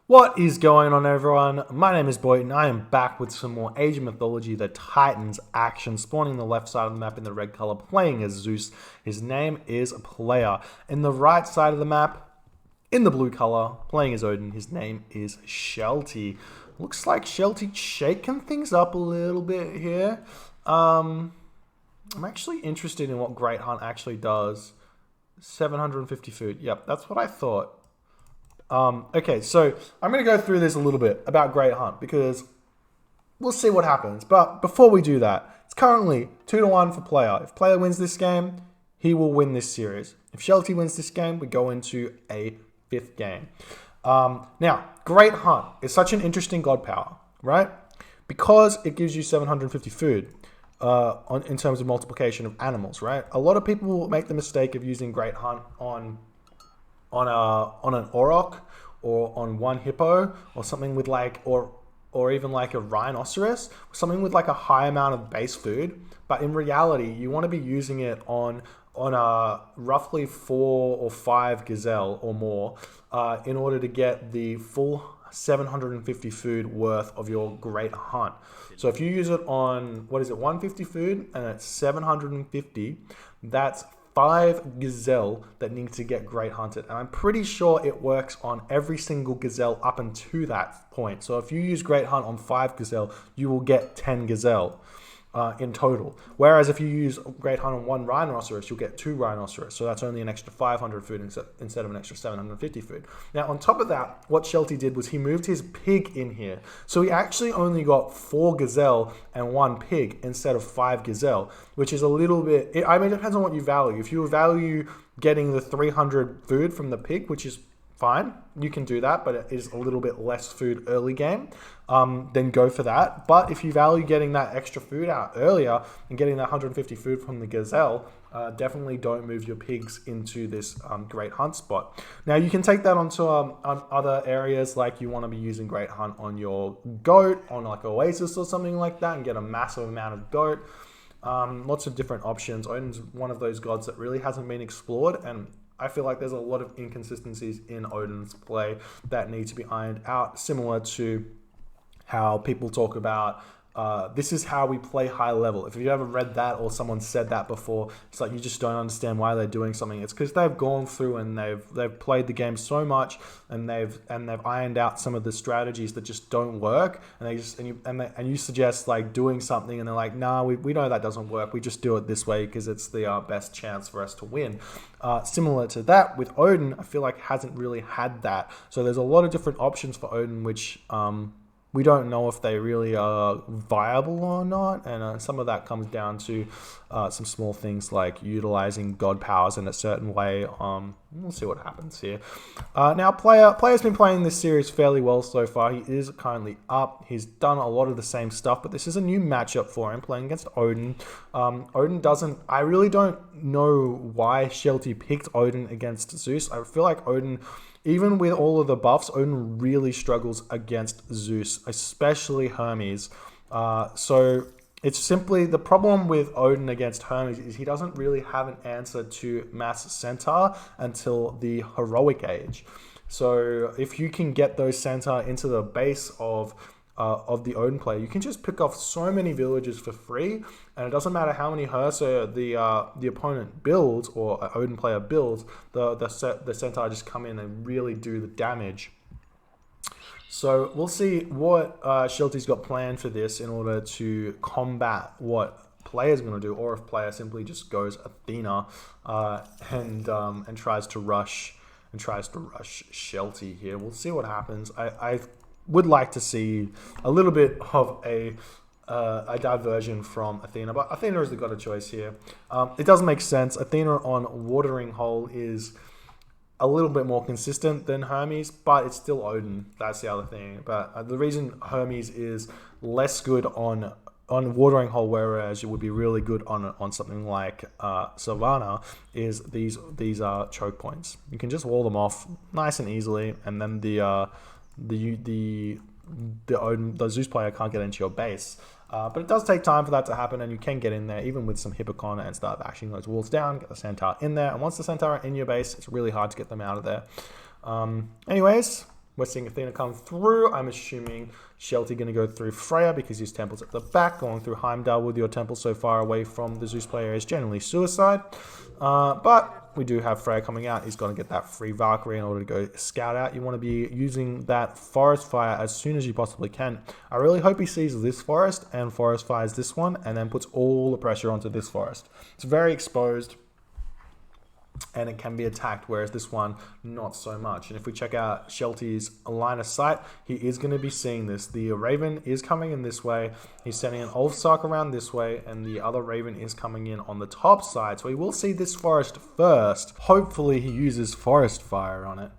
What is going on, everyone? My name is Boit and I am back with some more Age of Mythology, the Titans action, spawning the left side of the map in the red color, playing as Zeus. His name is Player. In the right side of the map, in the blue color, playing as Odin, his name is Shelty. Looks like Shelty shaking things up a little bit here. I'm actually interested in what Great Hunt actually does. 750 food. Yep, that's what I thought. Okay, so I'm going to go through this a little bit about Great Hunt because we'll see what happens. But before we do that, it's currently 2-1 for Player. If Player wins this game, he will win this series. If Shelty wins this game, we go into a 5th game. Now, Great Hunt is such an interesting god power, right? Because it gives you 750 food in terms of multiplication of animals, right? A lot of people make the mistake of using Great Hunt on an auroch or on one hippo or something with like or even like a rhinoceros, something with like a high amount of base food. But in reality, you want to be using it on a roughly 4 or 5 gazelle or more in order to get the full 750 food worth of your Great Hunt. So if you use it on, 150 food and it's 750, that's 5 gazelle that need to get Great Hunted. And I'm pretty sure it works on every single gazelle up until that point. So if you use Great Hunt on 5 gazelle, you will get 10 gazelle in total. Whereas if you use Great Hunt on 1 rhinoceros, you'll get 2 rhinoceros. So that's only an extra 500 food instead of an extra 750 food. Now, on top of that, what Shelty did was he moved his pig in here. So he actually only got 4 gazelle and 1 pig instead of 5 gazelle, which is a little bit... it depends on what you value. If you value getting the 300 food from the pig, which is fine, you can do that, but it is a little bit less food early game, then go for that. But if you value getting that extra food out earlier and getting that 150 food from the gazelle, definitely don't move your pigs into this Great Hunt spot. Now you can take that onto on other areas, like you want to be using Great Hunt on your goat, on like Oasis or something like that, and get a massive amount of goat. Lots of different options. Odin's one of those gods that really hasn't been explored, and I feel like there's a lot of inconsistencies in Odin's play that need to be ironed out, similar to how people talk about this is how we play high level. If you've ever read that or someone said that before, it's like you just don't understand why they're doing something. It's because they've gone through and they've played the game so much and they've ironed out some of the strategies that just don't work. And you suggest like doing something and they're like, nah, we know that doesn't work. We just do it this way because it's the best chance for us to win. Similar to that with Odin, I feel like hasn't really had that. So there's a lot of different options for Odin, which we don't know if they really are viable or not, and some of that comes down to some small things like utilizing god powers in a certain way. We'll see what happens here. Now, Player's been playing this series fairly well so far. He is currently up. He's done a lot of the same stuff, but this is a new matchup for him, playing against Odin. Odin doesn't... I really don't know why Shelty picked Odin against Zeus. I feel like Odin... Even with all of the buffs, Odin really struggles against Zeus, especially Hermes. So it's simply the problem with Odin against Hermes is he doesn't really have an answer to Mass Centaur until the Heroic Age. So if you can get those Centaur into the base of the Odin player, you can just pick off so many villages for free, and it doesn't matter how many Hersa the opponent builds or an Odin player builds, the Centaur just come in and really do the damage. So we'll see what Shelty's got planned for this in order to combat what Player's going to do, or if Player simply just goes Athena and tries to rush Shelty here. We'll see what happens. I would like to see a little bit of a diversion from Athena, but Athena is the god of choice here. It does make sense. Athena on Watering Hole is a little bit more consistent than Hermes, but it's still Odin. That's the other thing. But the reason Hermes is less good on Watering Hole, whereas it would be really good on something like Savannah, is these are choke points. You can just wall them off nice and easily, and then the Zeus player can't get into your base. But it does take time for that to happen, and you can get in there even with some Hippocon and start bashing those walls down, get the Centaur in there, and once the Centaur are in your base, it's really hard to get them out of there. Anyways, We're seeing Athena come through. I'm assuming Shelty going to go through Freya because his temple's at the back. Going through Heimdall with your temple so far away from the Zeus player is generally suicide. But we do have Freya coming out. He's going to get that free Valkyrie in order to go scout out. You want to be using that forest fire as soon as you possibly can. I really hope he sees this forest and forest fires this one and then puts all the pressure onto this forest. It's very exposed and it can be attacked, whereas this one, not so much. And if we check out Shelty's line of sight, he is going to be seeing this. The Raven is coming in this way. He's sending an Ulfsark around this way, and the other Raven is coming in on the top side. So he will see this forest first. Hopefully he uses Forest Fire on it.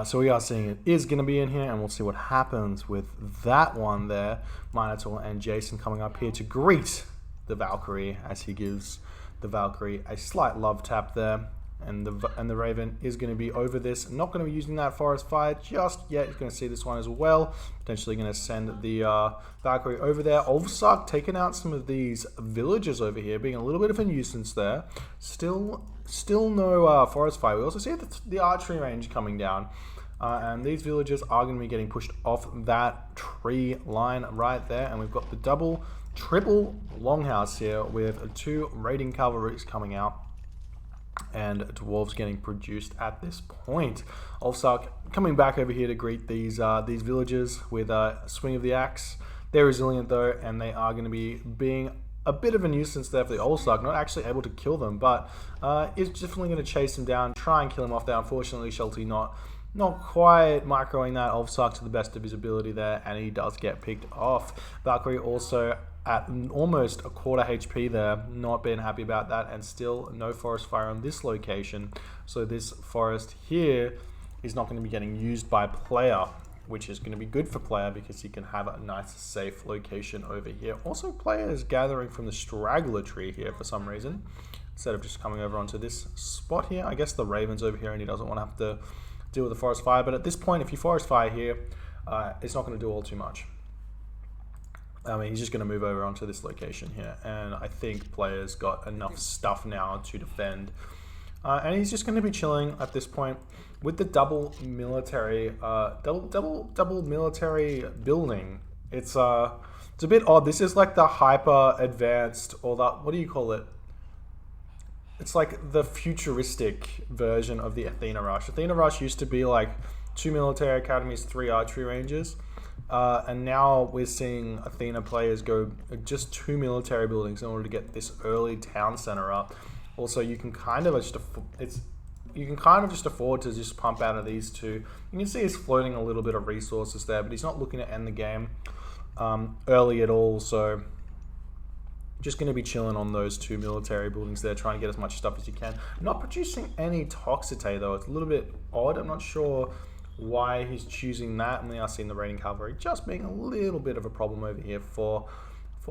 So we are seeing it is going to be in here, and we'll see what happens with that one there. Minotaur and Jason coming up here to greet the Valkyrie as he gives the Valkyrie a slight love tap there. And the Raven is going to be over this. Not going to be using that Forest Fire just yet. He's going to see this one as well. Potentially going to send the Valkyrie over there. Ulfsark taking out some of these villagers over here, being a little bit of a nuisance there. Still no Forest Fire. We also see the archery range coming down. And these villagers are going to be getting pushed off that tree line right there. And we've got the triple longhouse here with 2 raiding cavalries coming out. And dwarves getting produced at this point. Ulfsark coming back over here to greet these villagers with a swing of the axe. They're resilient though, and they are going to be being a bit of a nuisance there for the Ulfsark. Not actually able to kill them, but is definitely going to chase him down, try and kill him off there. Unfortunately, Shelty not quite microing that Ulfsark to the best of his ability there, and he does get picked off. Valkyrie also at almost a quarter HP there, not being happy about that, and still no Forest Fire on this location. So this forest here is not going to be getting used by player, which is going to be good for player because he can have a nice safe location over here. Also, player is gathering from the straggler tree here for some reason, instead of just coming over onto this spot here. I guess the Raven's over here and he doesn't want to have to deal with the Forest Fire, but at this point, if you Forest Fire here, it's not going to do all too much. I mean, he's just going to move over onto this location here, and I think player's got enough stuff now to defend. And he's just going to be chilling at this point with the double military building. It's a bit odd. This is like the hyper advanced, or the, what do you call it? It's like the futuristic version of the Athena Rush. Athena Rush used to be like 2 military academies, 3 archery ranges. And now we're seeing Athena players go just 2 military buildings in order to get this early town center up. Also, you can kind of just afford to just pump out of these 2. You can see he's floating a little bit of resources there, but he's not looking to end the game early at all. So just going to be chilling on those 2 military buildings there, trying to get as much stuff as you can. Not producing any Toxicite though. It's a little bit odd. I'm not sure why he's choosing that, and we are seeing the raiding cavalry just being a little bit of a problem over here for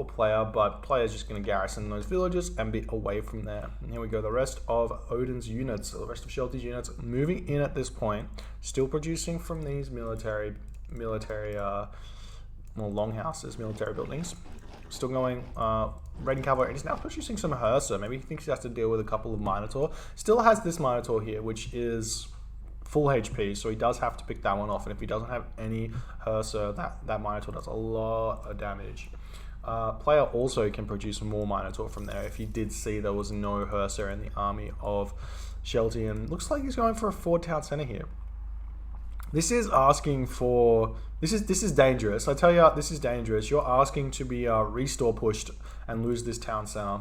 player, but player's just going to garrison those villages and be away from there. And here we go, the rest of Odin's units, the rest of Shelty's units moving in at this point, still producing from these military longhouses, military buildings. Still going raiding cavalry, and he's now producing some Hersa. Maybe he thinks he has to deal with a couple of Minotaur. Still has this Minotaur here, which is full HP, so he does have to pick that one off, and if he doesn't have any Hersa, that Minotaur does a lot of damage. Player also can produce more Minotaur from there. If you did see, there was no Hersa in the army of Shelty, and looks like he's going for a 4 town center here. This is asking for... This is dangerous. I tell you, this is dangerous. You're asking to be restore pushed and lose this town center.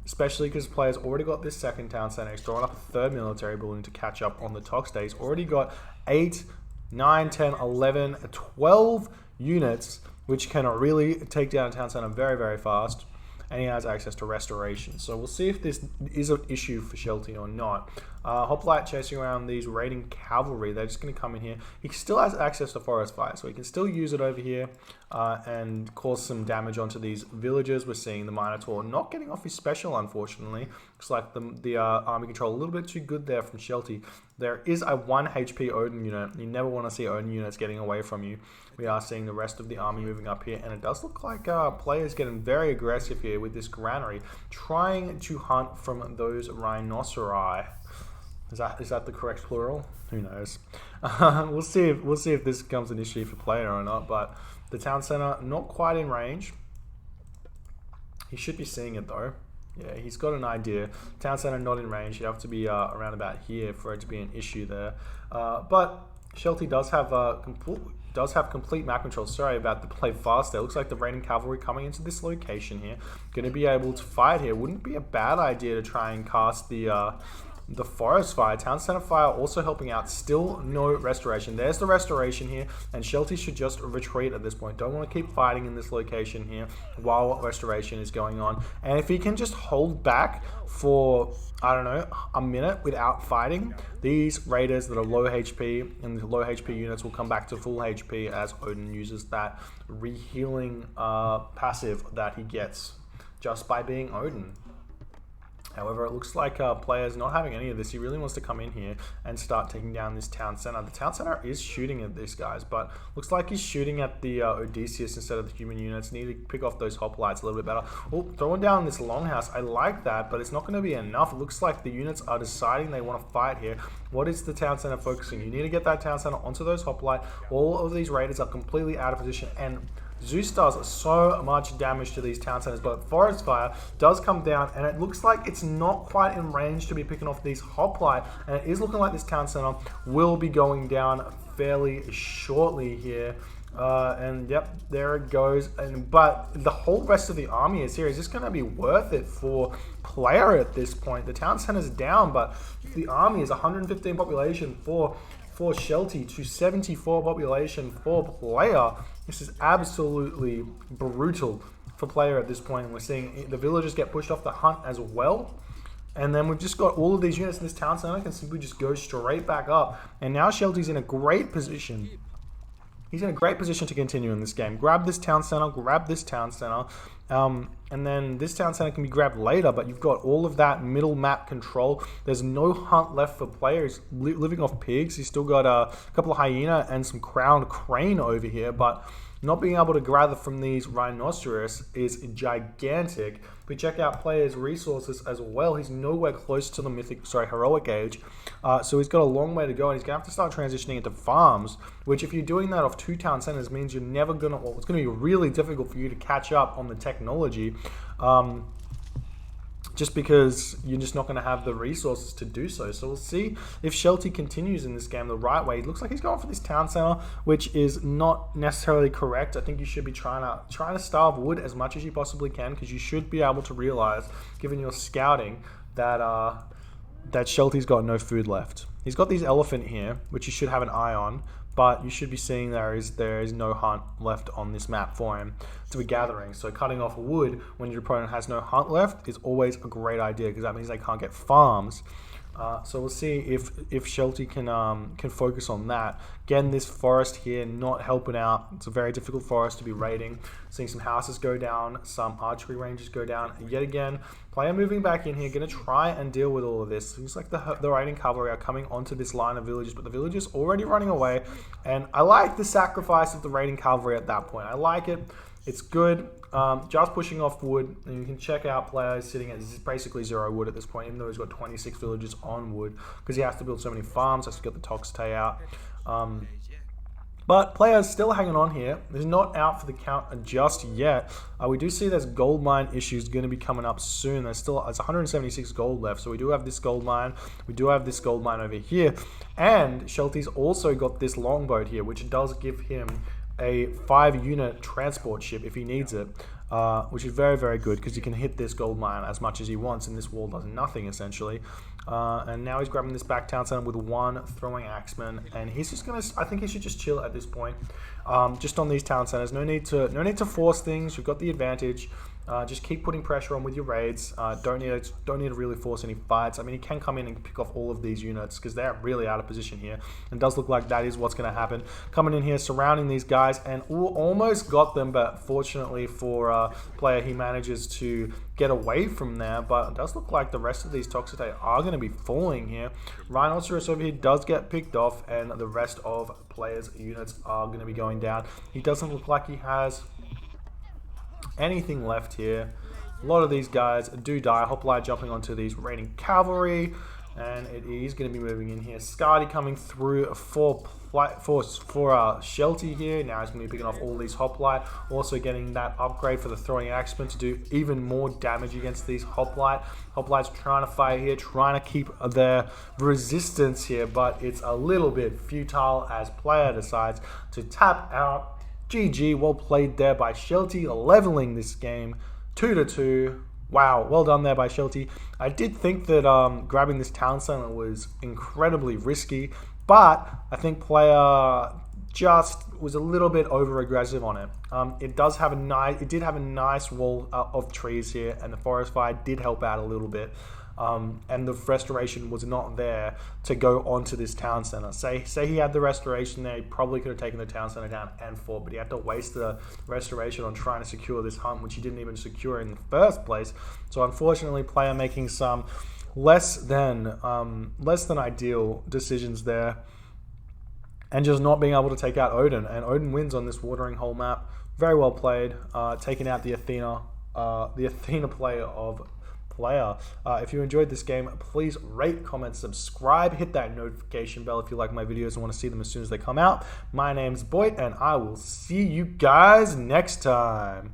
Especially because players already got this 2nd town center. He's throwing up a 3rd military building to catch up on the Tox days. Already got 8, 9, 10, 11, 12 units, which can really take down a town center very, very fast. And he has access to restoration. So we'll see if this is an issue for Shelty or not. Hoplite chasing around these raiding cavalry. They're just going to come in here. He still has access to Forest Fire, so he can still use it over here and cause some damage onto these villagers. We're seeing the Minotaur not getting off his special, unfortunately. Looks like the army control a little bit too good there from Shelty. There is a 1 HP Odin unit. You never want to see Odin units getting away from you. We are seeing the rest of the army moving up here, and it does look like players getting very aggressive here with this granary, trying to hunt from those rhinoceri. Is that the correct plural? Who knows? We'll see if this becomes an issue for player or not. But the town center not quite in range. He should be seeing it though. Yeah, he's got an idea. Town center not in range. You have to be around about here for it to be an issue there. But Shelty does have complete map control. Sorry about the play fast there. Looks like the raiding cavalry coming into this location here. Going to be able to fight here. Wouldn't be a bad idea to try and cast the forest fire. Town center fire also helping out. Still no restoration. There's the restoration here, and Shelty should just retreat at this point. Don't want to keep fighting in this location here while restoration is going on. And if he can just hold back for, I don't know, a minute without fighting, these raiders that are low HP and the low HP units will come back to full HP as Odin uses that re-healing passive that he gets just by being Odin. However, it looks like player's not having any of this. He really wants to come in here and start taking down this town center. The town center is shooting at these guys, but looks like he's shooting at the Odysseus instead of the human units. Need to pick off those hoplites a little bit better. Oh, throwing down this longhouse. I like that, but it's not going to be enough. It looks like the units are deciding they want to fight here. What is the town center focusing? You need to get that town center onto those hoplite. All of these raiders are completely out of position, and Zeus does so much damage to these town centers, but Forest Fire does come down, and it looks like it's not quite in range to be picking off these hoplite, and it is looking like this town center will be going down fairly shortly here. And yep, there it goes. But the whole rest of the army is here. Is this going to be worth it for player at this point? The town center's down, but the army is 115 population for Shelty to 74 population for player. This is absolutely brutal for player at this point. And we're seeing the villagers get pushed off the hunt as well. And then we've just got all of these units in this town center can simply just go straight back up. And now Shelty's in a great position. He's in a great position to continue in this game. Grab this town center, grab this town center. And then this town center can be grabbed later, but you've got all of that middle map control. There's no hunt left for players living off pigs. He's still got a couple of hyena and some crowned crane over here, but not being able to gather from these rhinoceros is gigantic. We check out players' resources as well. He's nowhere close to the heroic age. So he's got a long way to go, and he's going to have to start transitioning into farms, which if you're doing that off two town centers means you're never going to, well, it's going to be really difficult for you to catch up on the technology. Just because you're just not going to have the resources to do so. So we'll see if Shelty continues in this game the right way. It looks like he's going for this town center, which is not necessarily correct. I think you should be trying to starve wood as much as you possibly can, because you should be able to realize, given your scouting, that Shelty's got no food left. He's got these elephant here, which you should have an eye on, but you should be seeing there is no hunt left on this map for him to be gathering. So cutting off wood when your opponent has no hunt left is always a great idea, because that means they can't get farms. So we'll see if Shelty can focus on that. Again, this forest here not helping out. It's a very difficult forest to be raiding. Seeing some houses go down, some archery ranges go down. Yet again, player moving back in here, going to try and deal with all of this. Seems like the raiding cavalry are coming onto this line of villages, but the villagers already running away. And I like the sacrifice of the raiding cavalry at that point. I like it. It's good. Just pushing off wood, and you can check out players sitting at basically 0 wood at this point, even though he's got 26 villages on wood, because he has to build so many farms, has to get the Toxtay out. But players still hanging on here. He's not out for the count just yet. We do see there's gold mine issues going to be coming up soon. It's 176 gold left, so we do have this gold mine. We do have this gold mine over here, and Shelty's also got this longboat here, which does give him a 5-unit transport ship if he needs it, which is very, very good, because he can hit this gold mine as much as he wants, and this wall does nothing essentially. And now he's grabbing this back town center with 1 throwing axeman, and he's just gonna, I think he should just chill at this point, just on these town centers. No need to force things. You've got the advantage. Just keep putting pressure on with your raids. Don't need to really force any fights. I mean, he can come in and pick off all of these units, because they're really out of position here. And it does look like that is what's going to happen. Coming in here, surrounding these guys, and almost got them, but fortunately for player, he manages to get away from there. But it does look like the rest of these Toxtay are going to be falling here. Rhinoceros over here does get picked off, and the rest of players' units are going to be going down. He doesn't look like he has anything left here. A lot of these guys do die. Hoplite jumping onto these raiding cavalry. And it is going to be moving in here. Scardy coming through for Shelty here. Now he's going to be picking off all these hoplite. Also getting that upgrade for the throwing axeman to do even more damage against these hoplite. Hoplite's trying to fight here, trying to keep their resistance here, but it's a little bit futile as player decides to tap out. GG, well played there by Shelty, leveling this game 2-2. Wow, well done there by Shelty. I did think that grabbing this town center was incredibly risky, but I think player just was a little bit over aggressive on it. It did have a nice wall of trees here, and the forest fire did help out a little bit. And the restoration was not there to go onto this town center. Say he had the restoration there, he probably could have taken the town center down and fought, but he had to waste the restoration on trying to secure this hunt, which he didn't even secure in the first place. So unfortunately, player making some less than ideal decisions there, and just not being able to take out Odin. And Odin wins on this watering hole map. Very well played, taking out the Athena player of player. If you enjoyed this game, please rate, comment, subscribe, hit that notification bell if you like my videos and want to see them as soon as they come out. My name's Boit, and I will see you guys next time.